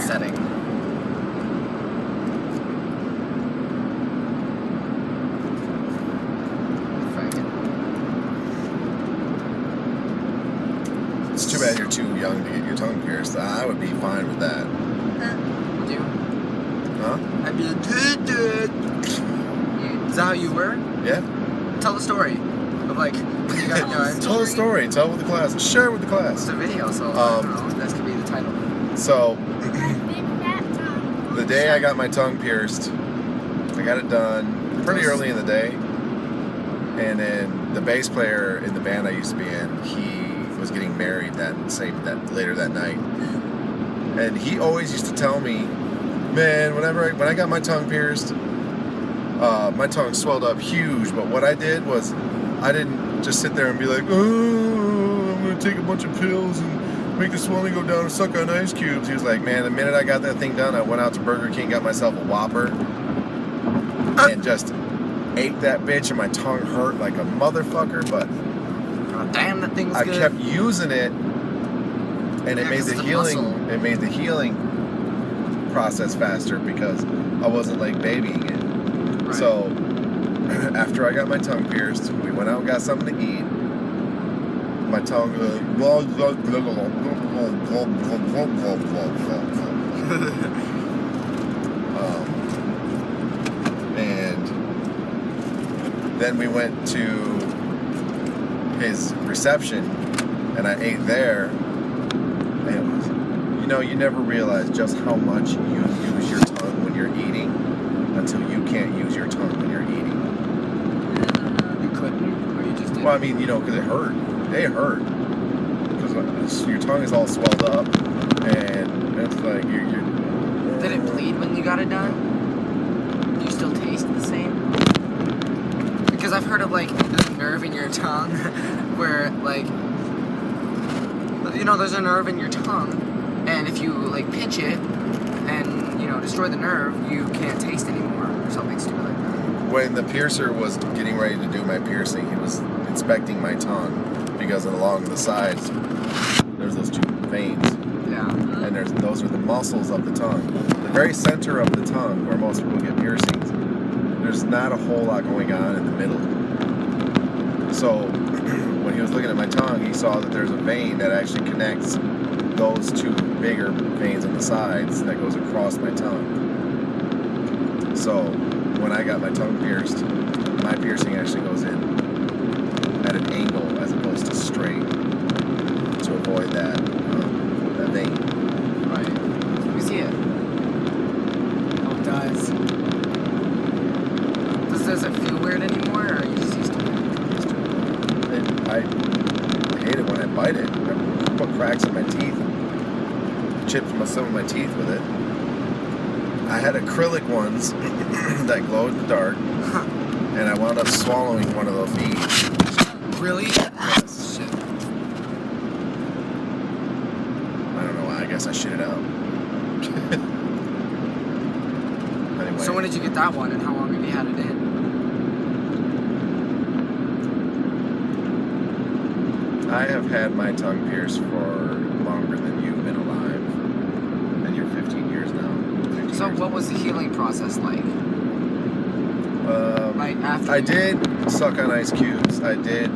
setting. It's too bad you're too young to get your tongue pierced. I would be fine with that. Would you? Huh? I'd be like, dude. Is that how you were? Yeah. Tell the story of like when you got done. Tell the story. Tell it with the class. Share it with the It's class. a video, so I don't know. That could be the title. So, the day I got my tongue pierced, I got it done pretty early in the day. And then the bass player in the band I used to be in, he was getting married later that night. And he always used to tell me, man, when I got my tongue pierced, my tongue swelled up huge. But what I did was, I didn't just sit there and be like, oh, I'm gonna take a bunch of pills and make the swelling go down and suck on ice cubes. He was like, man, the minute I got that thing done, I went out to Burger King, got myself a Whopper, and just ate that bitch, and my tongue hurt like a motherfucker. But God damn, that thing's good. I kept using it, and it made the healing process faster because I wasn't like babying it. Right. So after I got my tongue pierced, we went out and got something to eat. My tongue and then we went to his reception, and I ate there. And it was, you never realize just how much you use your tongue when you're eating until you can't use your tongue when you're eating. You couldn't, or you just didn't? Well, I mean, because it hurt. It hurt. Because your tongue is all swelled up, and it's like you're... Did it bleed when you got it done? Do you still taste the same? Because I've heard of, like, there's a nerve in your tongue where, like, there's a nerve in your tongue, and if you, like, pinch it and, destroy the nerve, you can't taste anymore, or something stupid like that. When the piercer was getting ready to do my piercing, he was inspecting my tongue, because along the sides, there's those two veins. Yeah. And those are the muscles of the tongue. The very center of the tongue, where most people get piercings, there's not a whole lot going on in the middle. So when he was looking at my tongue, he saw that there's a vein that actually connects those two bigger veins on the sides that goes across my tongue. So when I got my tongue pierced, my piercing actually goes in at an angle as opposed to straight to avoid that vein. Right. Let me see it. Oh, it does. Does it feel weird anymore, or are you just used to it? I hate it when I bite it. I put cracks in my teeth, chipped some of my teeth with it. I had acrylic ones that glowed in the dark, and I wound up swallowing one of those to eat. Really? Yes. Shit. I don't know why. I guess I shit it out. Anyway. So when did you get that one, and how long have you had it in? I have had my tongue pierced for longer than you've been alive. And you're 15 years now. 15 So years what was the healing process like? Right after? I did suck on ice cubes. I did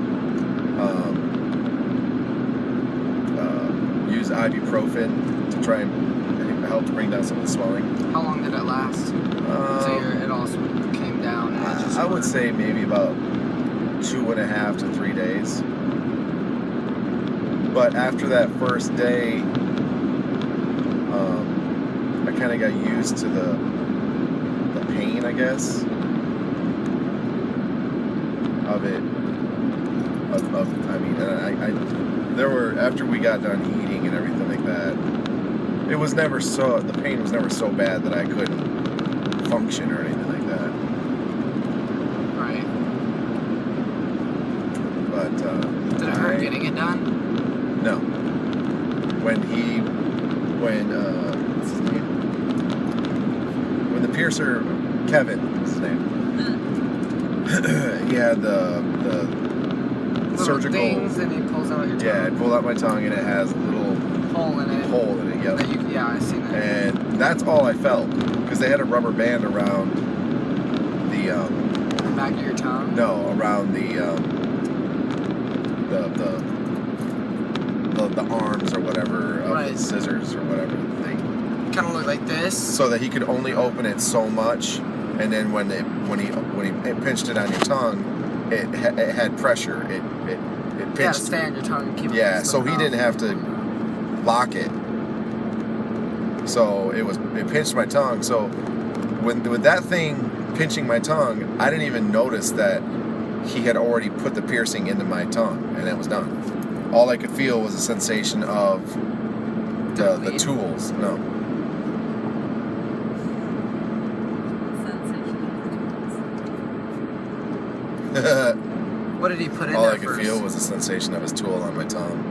use ibuprofen to try and help to bring down some of the swelling. How long did it last? So it all came down? And it just I would say maybe about 2.5 to 3 days. But after that first day, I kind of got used to the pain, I guess, of it. There were, after we got done eating and everything like that, the pain was never so bad that I couldn't function or anything like that. Right. But did it hurt getting it done? No. What's his name? When the piercer, Kevin, was his name. He had the surgical things, and he pulls out your tongue. Yeah, I pulled out my tongue and it has a little hole in it. hole in it. Yep. Yeah, I seen that. And that's all I felt because they had a rubber band around the back of your tongue. no, around the arms or whatever of Right. the scissors or whatever thing. Kind of look like this. So that he could only open it so much, and then when he pinched it on your tongue, it had pressure. It You gotta pinched. stay on your tongue and keep it. Yeah, from so he slipping didn't have to lock it. So it pinched my tongue. So with that thing pinching my tongue, I didn't even notice that he had already put the piercing into my tongue, and it was done. All I could feel was a sensation of the bleed? tools. No. What did he put in All there I could first? feel was a sensation of his tool on my tongue.